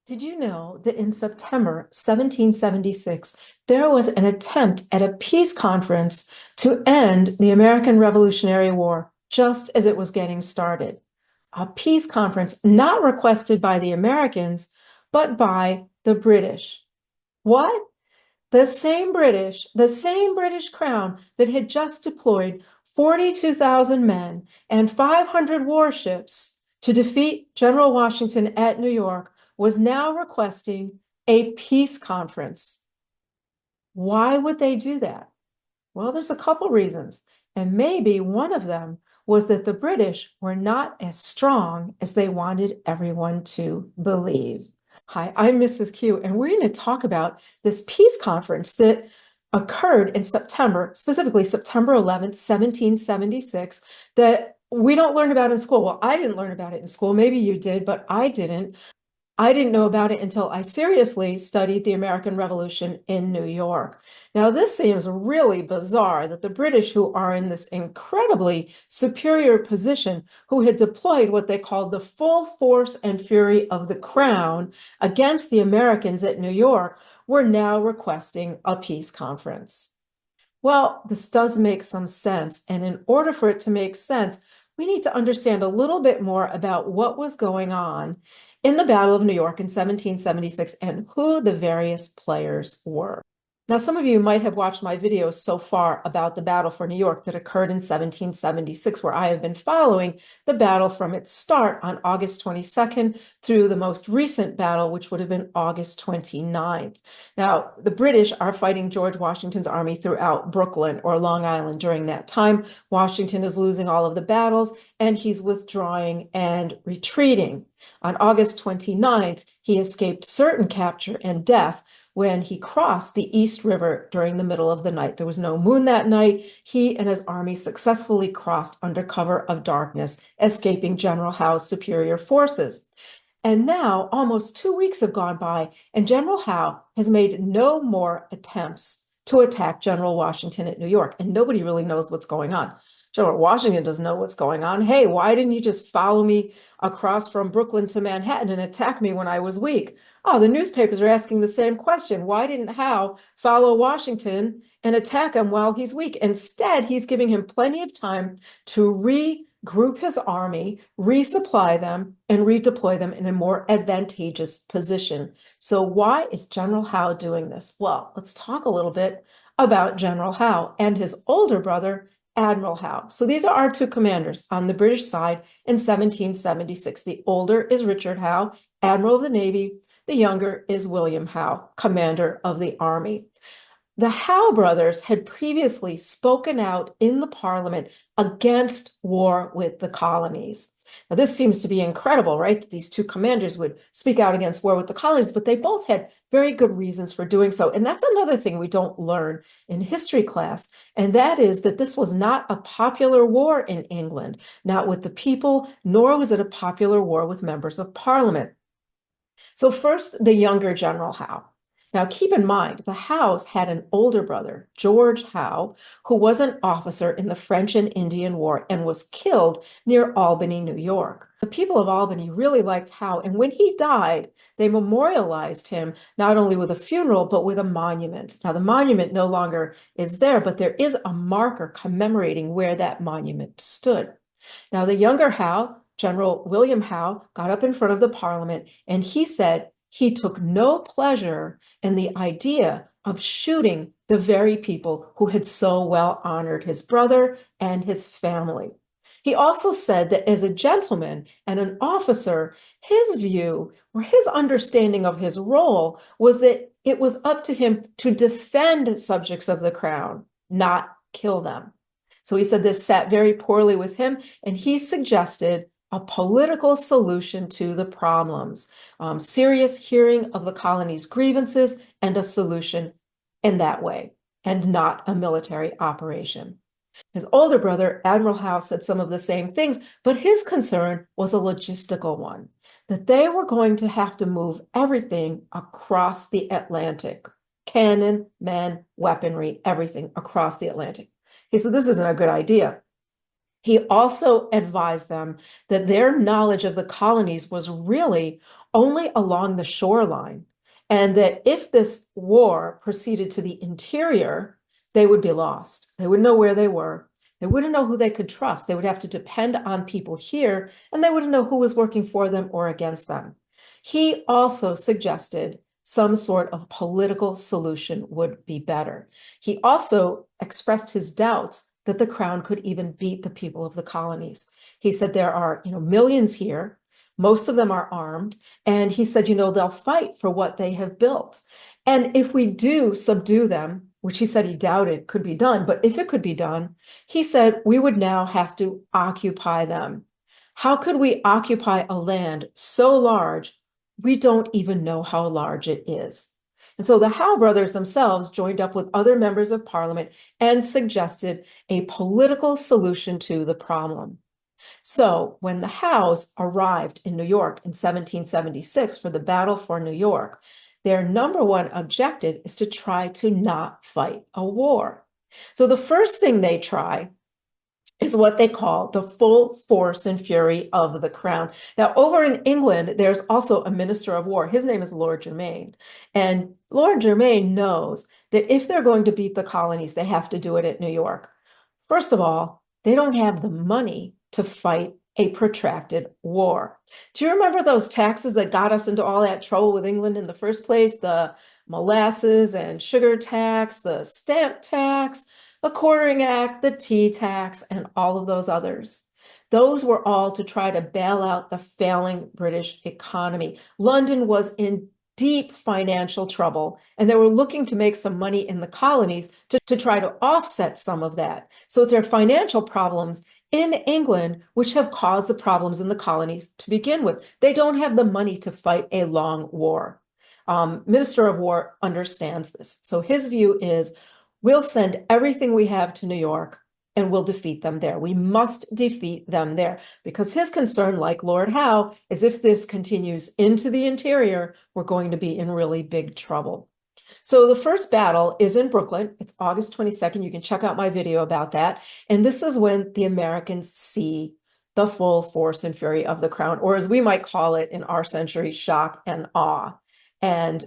Did you know that in September 1776, there was an attempt at a peace conference to end the American Revolutionary War just as it was getting started? A peace conference not requested by the Americans, but by the British. What? The same British crown that had just deployed 42,000 men and 500 warships to defeat General Washington at New York was now requesting a peace conference. Why would they do that? Well, there's a couple reasons, and maybe one of them was that the British were not as strong as they wanted everyone to believe. Hi, I'm Mrs. Q, and we're going to talk about this peace conference that occurred in September, specifically September 11th, 1776, that we don't learn about in school. Well, I didn't learn about it in school. Maybe you did, but I didn't. I didn't know about it until I seriously studied the American Revolution in New York. Now, this seems really bizarre that the British, who are in this incredibly superior position, who had deployed what they called the full force and fury of the crown against the Americans at New York, were now requesting a peace conference. Well, this does make some sense. And in order for it to make sense, we need to understand a little bit more about what was going on in the Battle of New York in 1776 and who the various players were. Now, some of you might have watched my videos so far about the battle for New York that occurred in 1776, where I have been following the battle from its start on August 22nd through the most recent battle, which would have been August 29th. Now, the British are fighting George Washington's army throughout Brooklyn or Long Island during that time. Washington is losing all of the battles, and he's withdrawing and retreating. On August 29th, he escaped certain capture and death when he crossed the East River during the middle of the night. There was no moon that night. He and his army successfully crossed under cover of darkness, escaping General Howe's superior forces. And now almost 2 weeks have gone by, and General Howe has made no more attempts to attack General Washington at New York, and nobody really knows what's going on. General Washington doesn't know what's going on. Hey, why didn't you just follow me across from Brooklyn to Manhattan and attack me when I was weak? Oh, the newspapers are asking the same question. Why didn't Howe follow Washington and attack him while he's weak? Instead, he's giving him plenty of time to regroup his army, resupply them, and redeploy them in a more advantageous position. So why is General Howe doing this? Well, let's talk a little bit about General Howe and his older brother, Admiral Howe. So these are our two commanders on the British side in 1776. The older is Richard Howe, Admiral of the Navy. The younger is William Howe, commander of the Army. The Howe brothers had previously spoken out in the Parliament against war with the colonies. Now, this seems to be incredible, right? That these two commanders would speak out against war with the colonies, but they both had very good reasons for doing so. And that's another thing we don't learn in history class, and that is that this was not a popular war in England, not with the people, nor was it a popular war with members of Parliament. So first, the younger General Howe. Now, keep in mind, the Howes had an older brother, George Howe, who was an officer in the French and Indian War and was killed near Albany, New York. The people of Albany really liked Howe, and when he died, they memorialized him not only with a funeral, but with a monument. Now, the monument no longer is there, but there is a marker commemorating where that monument stood. Now, the younger Howe, General William Howe, got up in front of the Parliament, and he said he took no pleasure in the idea of shooting the very people who had so well honored his brother and his family. He also said that as a gentleman and an officer, his view or his understanding of his role was that it was up to him to defend subjects of the crown, not kill them. So he said this sat very poorly with him, and he suggested a political solution to the problems, serious hearing of the colony's grievances, and a solution in that way, and not a military operation. His older brother, Admiral Howe, said some of the same things, but his concern was a logistical one, that they were going to have to move everything across the Atlantic, cannon, men, weaponry, everything across the Atlantic. He said, this isn't a good idea. He also advised them that their knowledge of the colonies was really only along the shoreline, and that if this war proceeded to the interior, they would be lost. They wouldn't know where they were. They wouldn't know who they could trust. They would have to depend on people here, and they wouldn't know who was working for them or against them. He also suggested some sort of political solution would be better. He also expressed his doubts that the crown could even beat the people of the colonies. He said there are, millions here. Most of them are armed. And he said, they'll fight for what they have built. And if we do subdue them, which he said he doubted could be done, but if it could be done, he said we would now have to occupy them. How could we occupy a land so large we don't even know how large it is? And so the Howe brothers themselves joined up with other members of parliament and suggested a political solution to the problem. So when the Howes arrived in New York in 1776 for the Battle for New York, their number one objective is to try to not fight a war. So the first thing they try is what they call the full force and fury of the crown. Now, over in England, there's also a minister of war. His name is Lord Germain. And Lord Germain knows that if they're going to beat the colonies, they have to do it at New York. First of all, they don't have the money to fight a protracted war. Do you remember those taxes that got us into all that trouble with England in the first place? The molasses and sugar tax, the stamp tax, the Quartering Act, the tea tax, and all of those others. Those were all to try to bail out the failing British economy. London was in deep financial trouble, and they were looking to make some money in the colonies to try to offset some of that. So it's their financial problems in England which have caused the problems in the colonies to begin with. They don't have the money to fight a long war. Minister of War understands this. So his view is, we'll send everything we have to New York and we'll defeat them there. We must defeat them there, because his concern, like Lord Howe, is if this continues into the interior, we're going to be in really big trouble. So the first battle is in Brooklyn. It's August 22nd. You can check out my video about that. And this is when the Americans see the full force and fury of the crown, or as we might call it in our century, shock and awe. And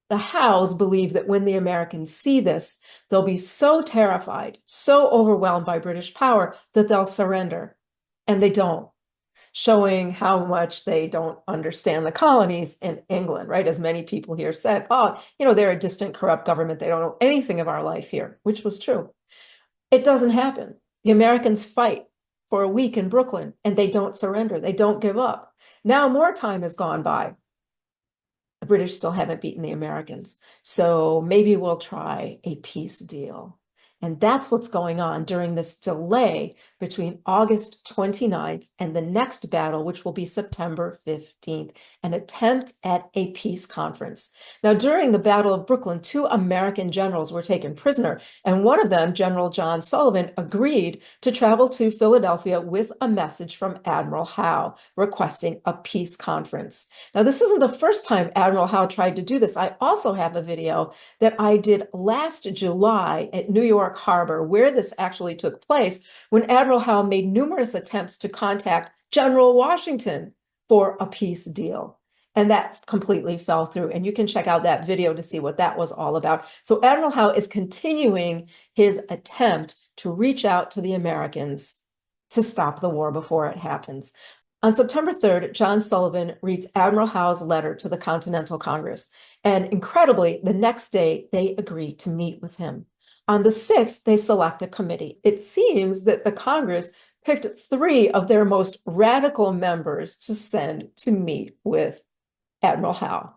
the Howes believe that when the Americans see this, they'll be so terrified, so overwhelmed by British power that they'll surrender. And they don't, showing how much they don't understand the colonies in England, right? As many people here said, they're a distant, corrupt government. They don't know anything of our life here, which was true. It doesn't happen. The Americans fight for a week in Brooklyn and they don't surrender. They don't give up. Now more time has gone by. The British still haven't beaten the Americans. So maybe we'll try a peace deal. And that's what's going on during this delay between August 29th and the next battle, which will be September 15th, an attempt at a peace conference. Now, during the Battle of Brooklyn, 2 American generals were taken prisoner, and one of them, General John Sullivan, agreed to travel to Philadelphia with a message from Admiral Howe requesting a peace conference. Now, this isn't the first time Admiral Howe tried to do this. I also have a video that I did last July at New York Harbor, where this actually took place, when Admiral Howe made numerous attempts to contact General Washington for a peace deal. And that completely fell through. And you can check out that video to see what that was all about. So Admiral Howe is continuing his attempt to reach out to the Americans to stop the war before it happens. On September 3rd, John Sullivan reads Admiral Howe's letter to the Continental Congress. And incredibly, the next day, they agree to meet with him. On the 6th, they select a committee. It seems that the Congress picked 3 of their most radical members to send to meet with Admiral Howe.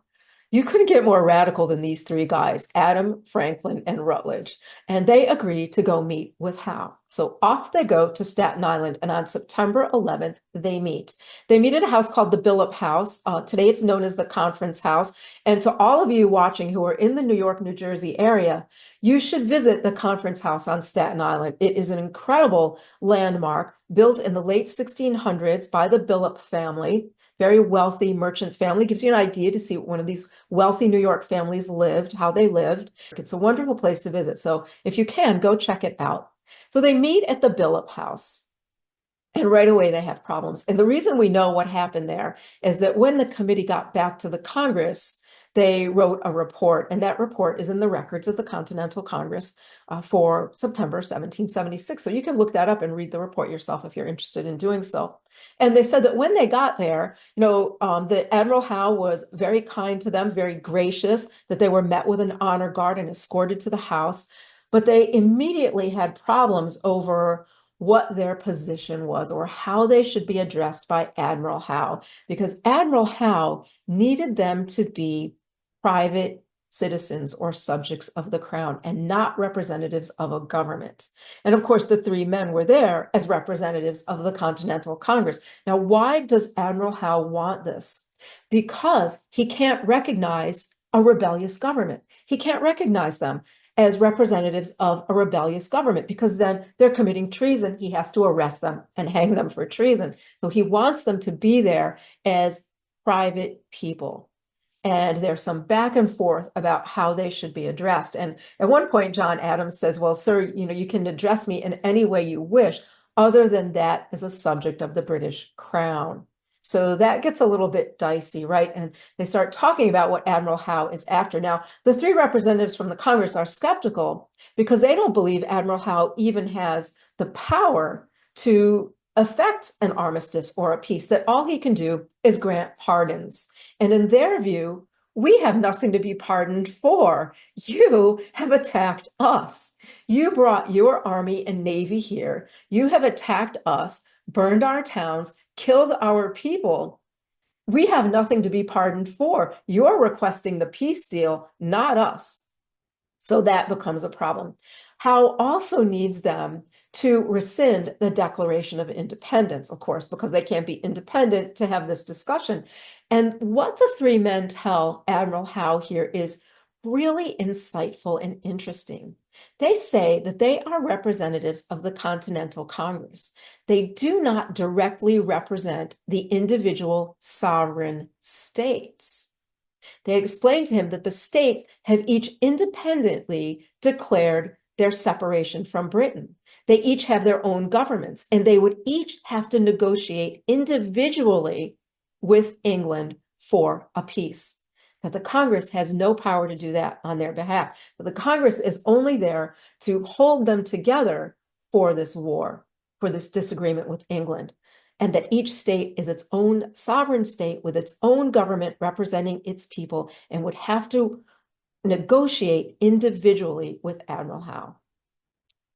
You couldn't get more radical than these 3 guys, Adam, Franklin, and Rutledge. And they agree to go meet with Howe. So off they go to Staten Island, and on September 11th, they meet. They meet at a house called the Billop House. Today it's known as the Conference House. And to all of you watching who are in the New York, New Jersey area, you should visit the Conference House on Staten Island. It is an incredible landmark built in the late 1600s by the Billop family. Very wealthy merchant family. Gives you an idea to see one of these wealthy New York families lived, how they lived. It's a wonderful place to visit. So if you can, go check it out. So they meet at the Billop House. And right away they have problems. And the reason we know what happened there is that when the committee got back to the Congress, they wrote a report, and that report is in the records of the Continental Congress for September 1776. So you can look that up and read the report yourself if you're interested in doing so. And they said that when they got there, the Admiral Howe was very kind to them, very gracious, that they were met with an honor guard and escorted to the house. But they immediately had problems over what their position was or how they should be addressed by Admiral Howe, because Admiral Howe needed them to be private citizens or subjects of the crown and not representatives of a government. And of course, the three men were there as representatives of the Continental Congress. Now, why does Admiral Howe want this? Because he can't recognize a rebellious government. He can't recognize them as representatives of a rebellious government, because then they're committing treason. He has to arrest them and hang them for treason. So he wants them to be there as private people. And there's some back and forth about how they should be addressed. And at one point, John Adams says, well, sir, you can address me in any way you wish, other than that as a subject of the British crown. So that gets a little bit dicey, right? And they start talking about what Admiral Howe is after. Now, the three representatives from the Congress are skeptical because they don't believe Admiral Howe even has the power to affect an armistice or a peace, that all he can do is grant pardons. And in their view, we have nothing to be pardoned for. You have attacked us. You brought your army and navy here. You have attacked us, burned our towns, killed our people. We have nothing to be pardoned for. You're requesting the peace deal, not us. So that becomes a problem. Howe also needs them to rescind the Declaration of Independence, of course, because they can't be independent to have this discussion. And what the three men tell Admiral Howe here is really insightful and interesting. They say that they are representatives of the Continental Congress. They do not directly represent the individual sovereign states. They explained to him that the states have each independently declared their separation from Britain. They each have their own governments, and they would each have to negotiate individually with England for a peace. That the Congress has no power to do that on their behalf. But the Congress is only there to hold them together for this war, for this disagreement with England, and that each state is its own sovereign state with its own government representing its people and would have to negotiate individually with Admiral Howe.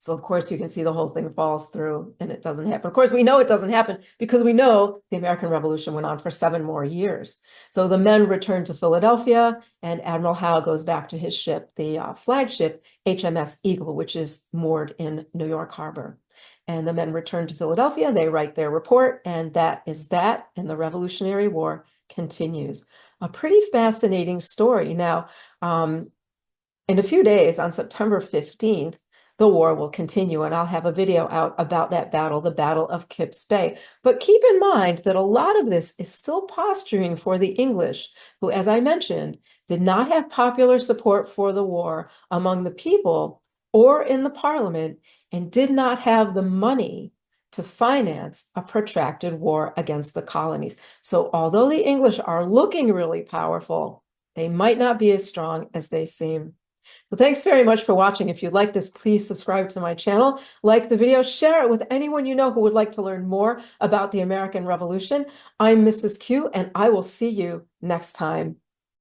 So of course you can see the whole thing falls through and it doesn't happen. Of course, we know it doesn't happen because we know the American Revolution went on for 7 more years. So the men return to Philadelphia and Admiral Howe goes back to his ship, the flagship HMS Eagle, which is moored in New York Harbor. And the men return to Philadelphia, they write their report, and that is that, and the Revolutionary War continues. A pretty fascinating story. Now, in a few days, on September 15th, the war will continue, and I'll have a video out about that battle, the Battle of Kips Bay. But keep in mind that a lot of this is still posturing for the English, who, as I mentioned, did not have popular support for the war among the people or in the Parliament, and did not have the money to finance a protracted war against the colonies. So although the English are looking really powerful, they might not be as strong as they seem. So thanks very much for watching. If you like this, please subscribe to my channel, like the video, share it with anyone you know who would like to learn more about the American Revolution. I'm Mrs. Q, and I will see you next time.